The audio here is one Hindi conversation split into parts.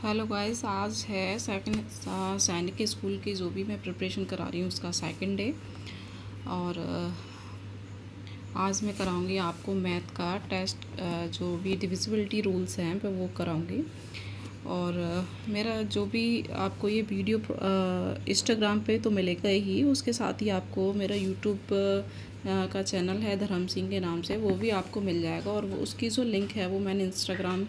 हेलो गाइस, आज है सैनिक स्कूल की जो भी मैं प्रिपरेशन करा रही हूँ उसका सेकंड डे। और आज मैं कराऊंगी आपको मैथ का टेस्ट, जो भी डिविजिबिलिटी रूल्स हैं मैं वो कराऊंगी। और मेरा जो भी आपको ये वीडियो इंस्टाग्राम पे तो मिलेगा ही, उसके साथ ही आपको मेरा यूट्यूब का चैनल है धर्म सिंह के नाम से, वो भी आपको मिल जाएगा। और वो उसकी जो लिंक है वो मैंने इंस्टाग्राम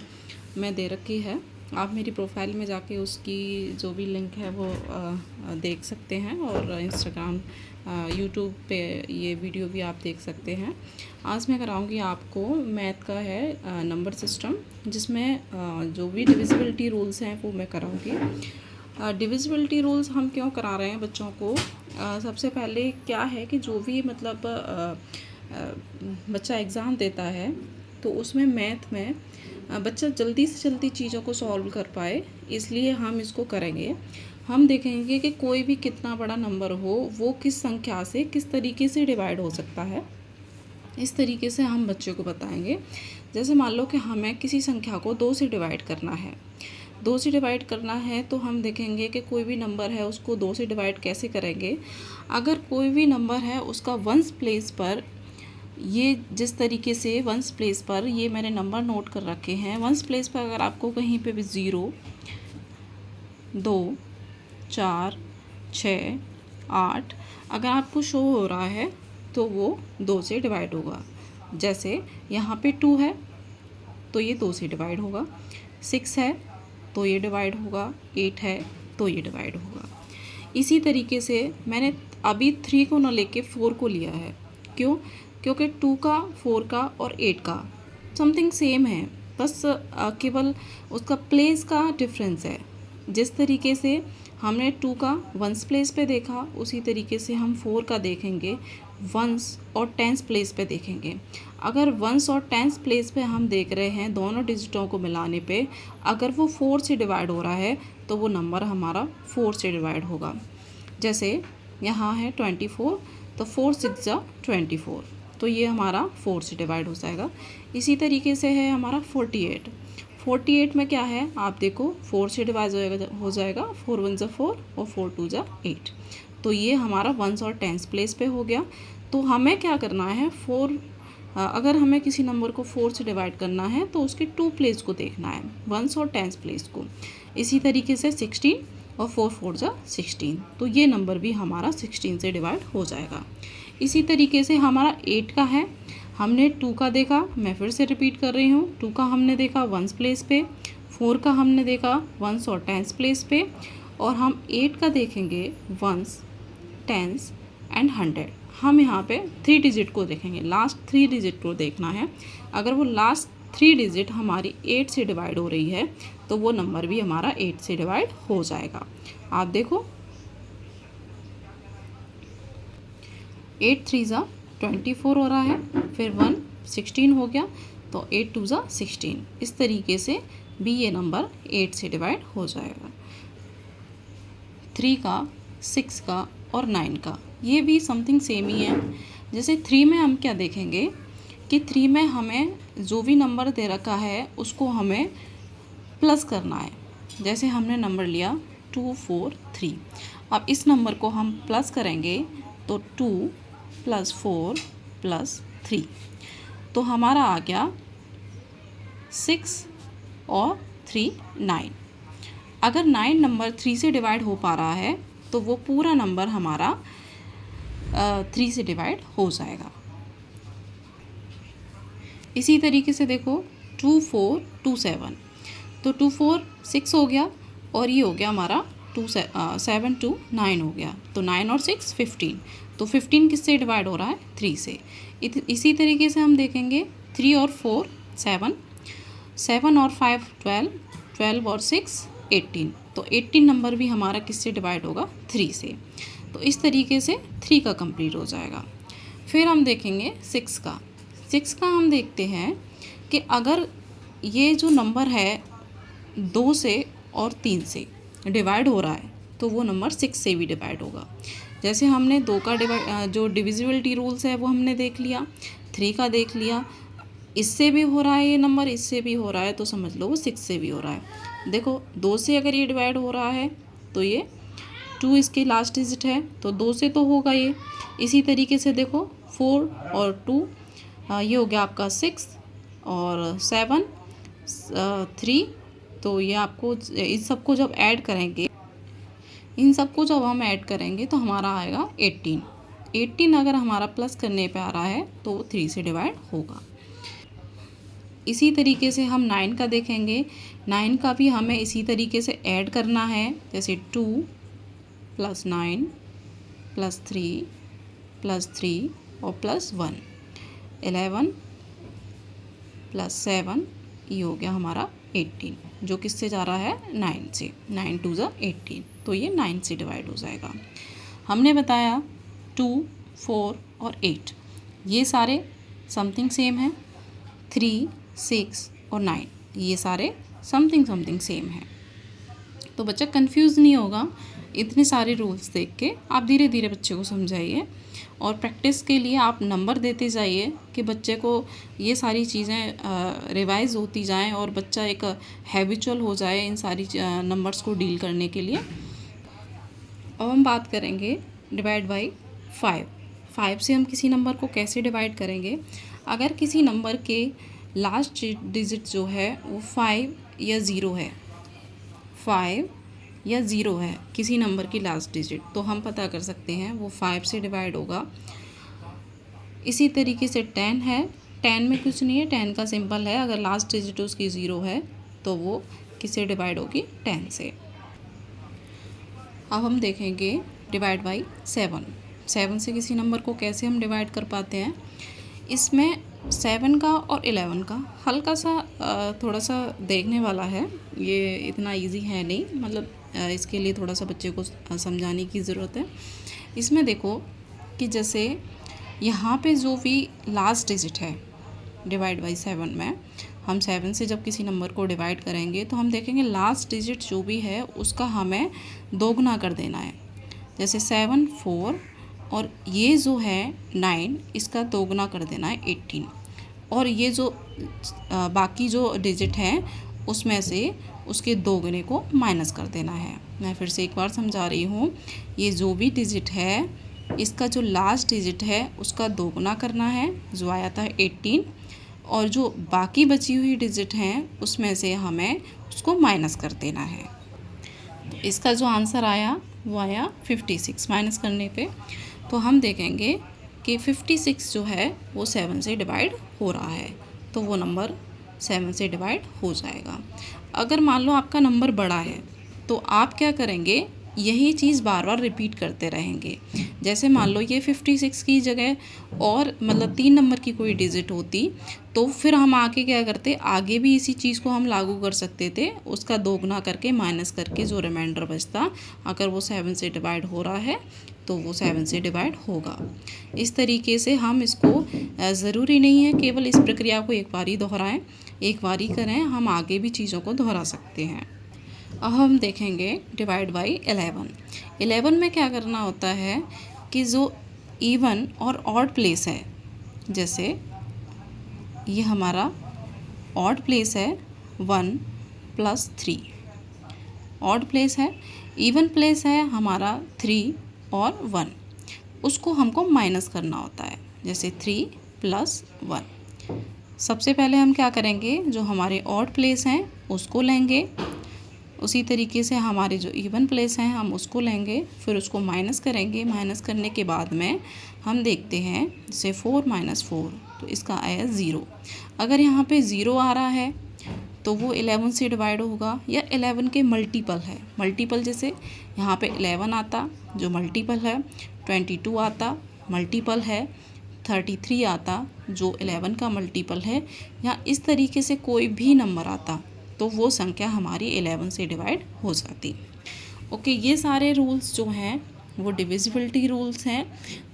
में दे रखी है। आप मेरी प्रोफाइल में जाके उसकी जो भी लिंक है वो देख सकते हैं। और इंस्टाग्राम यूट्यूब पे ये वीडियो भी आप देख सकते हैं। आज मैं कराऊंगी आपको मैथ का है नंबर सिस्टम, जिसमें जो भी डिविजिबिलिटी रूल्स हैं वो मैं कराऊंगी। डिविजिबिलिटी रूल्स हम क्यों करा रहे हैं बच्चों को? सबसे पहले क्या है कि जो भी मतलब बच्चा एग्ज़ाम देता है तो उसमें मैथ में बच्चा जल्दी से जल्दी चीज़ों को सॉल्व कर पाए, इसलिए हम इसको करेंगे। हम देखेंगे कि कोई भी कितना बड़ा नंबर हो वो किस संख्या से किस तरीके से डिवाइड हो सकता है, इस तरीके से हम बच्चों को बताएंगे। जैसे मान लो कि हमें किसी संख्या को 2 से डिवाइड करना है, 2 से डिवाइड करना है तो हम देखेंगे कि कोई भी नंबर है उसको 2 से डिवाइड कैसे करेंगे। अगर कोई भी नंबर है उसका वंस प्लेस पर, ये जिस तरीके से वंस प्लेस पर ये मैंने नंबर नोट कर रखे हैं, वंस प्लेस पर अगर आपको कहीं पे भी 0, 2, 4, 6, 8 अगर आपको शो हो रहा है तो वो 2 से डिवाइड होगा। जैसे यहाँ पे 2 है तो ये 2 से डिवाइड होगा, 6 है तो ये डिवाइड होगा, 8 है तो ये डिवाइड होगा। इसी तरीके से मैंने अभी 3 को ना लेके 4 को लिया है। क्यों? क्योंकि 2 का, 4 का और 8 का समथिंग सेम है, बस केवल उसका प्लेस का डिफरेंस है। जिस तरीके से हमने 2 का वंस प्लेस पे देखा, उसी तरीके से हम 4 का देखेंगे वंस और टेंस प्लेस पे देखेंगे। अगर वंस और टेंस प्लेस पे हम देख रहे हैं दोनों डिजिटों को मिलाने पे, अगर वो 4 से डिवाइड हो रहा है तो वो नंबर हमारा 4 से डिवाइड होगा। जैसे यहाँ है 24, तो 4 6 जा 24, तो ये हमारा 4 से डिवाइड हो जाएगा। इसी तरीके से है हमारा 48। 48 में क्या है आप देखो, 4 से डिवाइड हो जाएगा, 4 1 जा 4 और 4 2 जा 8, तो ये हमारा वंस और टेंस प्लेस पे हो गया। तो हमें क्या करना है, अगर हमें किसी नंबर को 4 से डिवाइड करना है तो उसके 2 प्लेस को देखना है, वंस और टेंस प्लेस को। इसी तरीके से 16 और 4 4 जा 16, तो ये नंबर भी हमारा 16 से डिवाइड हो जाएगा। इसी तरीके से हमारा 8 का है, हमने 2 का देखा, मैं फिर से रिपीट कर रही हूँ, 2 का हमने देखा वंस प्लेस पे, 4 का हमने देखा वंस और टेंस प्लेस पे, और हम 8 का देखेंगे वंस, टेंस एंड 100। हम यहाँ पे 3 डिजिट को देखेंगे, लास्ट 3 डिजिट को देखना है। अगर वो लास्ट 3 डिजिट हमारी 8 से डिवाइड हो रही है तो वो नंबर भी हमारा 8 से डिवाइड हो जाएगा। आप देखो 8 3 जा 24 हो रहा है, फिर 1 16 हो गया, तो 8 2 जा 16। इस तरीके से भी ये नंबर 8 से डिवाइड हो जाएगा। 3 का, 6 का और 9 का ये भी समथिंग सेम ही है। जैसे 3 में हम क्या देखेंगे कि 3 में हमें जो भी नंबर दे रखा है उसको हमें प्लस करना है। जैसे हमने नंबर लिया 2 4 3, अब इस नंबर को हम प्लस करेंगे तो 2 + 4 + 3, तो हमारा आ गया 6 और 3 9। अगर 9 नंबर 3 से डिवाइड हो पा रहा है तो वो पूरा नंबर हमारा 3 से डिवाइड हो जाएगा। इसी तरीके से देखो 2 4 2 7, तो 2 4 6 हो गया, और ये हो गया हमारा 7 2 9 हो गया, तो 9 और 6 15, तो 15 किससे डिवाइड हो रहा है? 3 से। इसी तरीके से हम देखेंगे 3 और 4 7, 7 और 5 12, 12 और 6 18, तो 18 नंबर भी हमारा किससे डिवाइड होगा? 3 से। तो इस तरीके से 3 का कंप्लीट हो जाएगा। फिर हम देखेंगे 6 का। 6 का हम देखते हैं कि अगर ये जो नंबर है 2 से और 3 से डिवाइड हो रहा है तो वो नंबर 6 से भी डिवाइड होगा। जैसे हमने 2 का जो डिविजिबिलिटी रूल्स है वो हमने देख लिया, 3 का देख लिया, इससे भी हो रहा है ये नंबर, इससे भी हो रहा है, तो समझ लो वो 6 से भी हो रहा है। देखो 2 से अगर ये डिवाइड हो रहा है तो ये 2 इसकी लास्ट डिजिट है, तो 2 से तो होगा ये। इसी तरीके से देखो 4 और 2 ये हो गया आपका 6 और 7 3, तो ये आपको इस सबको जब ऐड करेंगे, इन सबको जब हम ऐड करेंगे तो हमारा आएगा 18। 18 अगर हमारा प्लस करने पे आ रहा है तो वो 3 से डिवाइड होगा। इसी तरीके से हम 9 का देखेंगे। 9 का भी हमें इसी तरीके से ऐड करना है, जैसे 2 + 9 + 3 + 3 और +1, 11 + 7, ये हो गया हमारा 18, जो किससे जा रहा है 9 से। 9 2 ज़ा 18, तो ये 9 से डिवाइड हो जाएगा। हमने बताया 2 4 और 8 ये सारे समथिंग सेम है। 3 6 और 9 ये सारे समथिंग समथिंग सेम है। तो बच्चा कंफ्यूज नहीं होगा। इतने सारे रूल्स देख के आप धीरे धीरे बच्चे को समझाइए, और प्रैक्टिस के लिए आप नंबर देते जाइए कि बच्चे को ये सारी चीज़ें रिवाइज होती जाएं और बच्चा एक हैबिचुअल हो जाए इन सारी नंबर्स को डील करने के लिए। अब हम बात करेंगे डिवाइड बाई 5। 5 से हम किसी नंबर को कैसे डिवाइड करेंगे। अगर किसी नंबर के लास्ट डिजिट जो है वो 5 या 0 है, 5 या 0 है किसी नंबर की लास्ट डिजिट, तो हम पता कर सकते हैं वो 5 से डिवाइड होगा। इसी तरीके से 10 है, 10 में कुछ नहीं है, 10 का सिंपल है, अगर लास्ट डिजिट उसकी 0 है तो वो किससे डिवाइड होगी 10 से। अब हम देखेंगे डिवाइड बाई 7। 7 से किसी नंबर को कैसे हम डिवाइड कर पाते हैं। इसमें 7 का और 11 का हल्का सा थोड़ा सा देखने वाला है, ये इतना इजी है नहीं, मतलब इसके लिए थोड़ा सा बच्चे को समझाने की ज़रूरत है। इसमें देखो कि जैसे यहाँ पे जो भी लास्ट डिजिट है डिवाइड बाई 7 में, हम 7 से जब किसी नंबर को डिवाइड करेंगे तो हम देखेंगे लास्ट डिजिट जो भी है उसका हमें दोगुना कर देना है। जैसे 7 4 और ये जो है 9, इसका दोगुना कर देना है 18, और ये जो बाकी जो डिजिट हैं उसमें से उसके दोगुने को माइनस कर देना है। मैं फिर से एक बार समझा रही हूँ, ये जो भी डिजिट है इसका जो लास्ट डिजिट है उसका दोगुना करना है, जो आया था 18, और जो बाकी बची हुई डिजिट हैं उसमें से हमें उसको माइनस कर देना है। इसका जो आंसर आया वो आया 56 माइनस करने पे। तो हम देखेंगे कि 56 जो है वो 7 से डिवाइड हो रहा है, तो वो नंबर 7 से डिवाइड हो जाएगा। अगर मान लो आपका नंबर बड़ा है तो आप क्या करेंगे, यही चीज़ बार बार रिपीट करते रहेंगे। जैसे मान लो ये 56 की जगह और मतलब 3 नंबर की कोई डिजिट होती तो फिर हम आके क्या करते, आगे भी इसी चीज़ को हम लागू कर सकते थे, उसका दोगुना करके माइनस करके जो रिमाइंडर बचता, अगर वो 7 से डिवाइड हो रहा है तो वो 7 से डिवाइड होगा। इस तरीके से हम इसको ज़रूरी नहीं है केवल इस प्रक्रिया को एक बार ही दोहराएं, एक बार ही करें, हम आगे भी चीज़ों को दोहरा सकते हैं। अब हम देखेंगे डिवाइड बाई 11। 11 में क्या करना होता है कि जो इवन और ऑड प्लेस है, जैसे ये हमारा ऑड प्लेस है 1 + 3, ऑड प्लेस है, इवन प्लेस है हमारा 3 और 1, उसको हमको माइनस करना होता है, जैसे 3 + 1। सबसे पहले हम क्या करेंगे, जो हमारे ऑड प्लेस हैं उसको लेंगे, उसी तरीके से हमारे जो इवन प्लेस हैं हम उसको लेंगे, फिर उसको माइनस करेंगे। माइनस करने के बाद में हम देखते हैं जैसे 4 - 4, तो इसका आया 0। अगर यहाँ पे 0 आ रहा है तो वो 11 से डिवाइड होगा, या 11 के मल्टीपल है। मल्टीपल जैसे यहाँ पे 11 आता जो मल्टीपल है, 22 आता मल्टीपल है, 33 आता जो 11 का मल्टीपल है, या इस तरीके से कोई भी नंबर आता तो वो संख्या हमारी 11 से डिवाइड हो जाती। ओके, ये सारे रूल्स जो हैं वो डिविजिबिलिटी रूल्स हैं।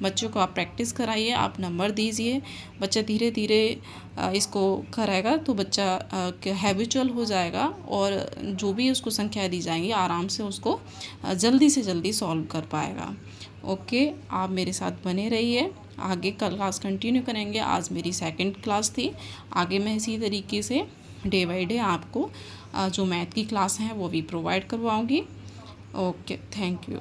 बच्चों को आप प्रैक्टिस कराइए, आप नंबर दीजिए, बच्चा धीरे धीरे इसको कराएगा तो बच्चा हैबिचुअल हो जाएगा, और जो भी उसको संख्या दी जाएंगी आराम से उसको जल्दी से जल्दी सॉल्व कर पाएगा। ओके, आप मेरे साथ बने रहिए, आगे कल क्लास कंटिन्यू करेंगे। आज मेरी सेकंड क्लास थी, आगे मैं इसी तरीके से डे बाय डे आपको जो मैथ की क्लास हैं वो भी प्रोवाइड करवाऊँगी। Okay, thank you.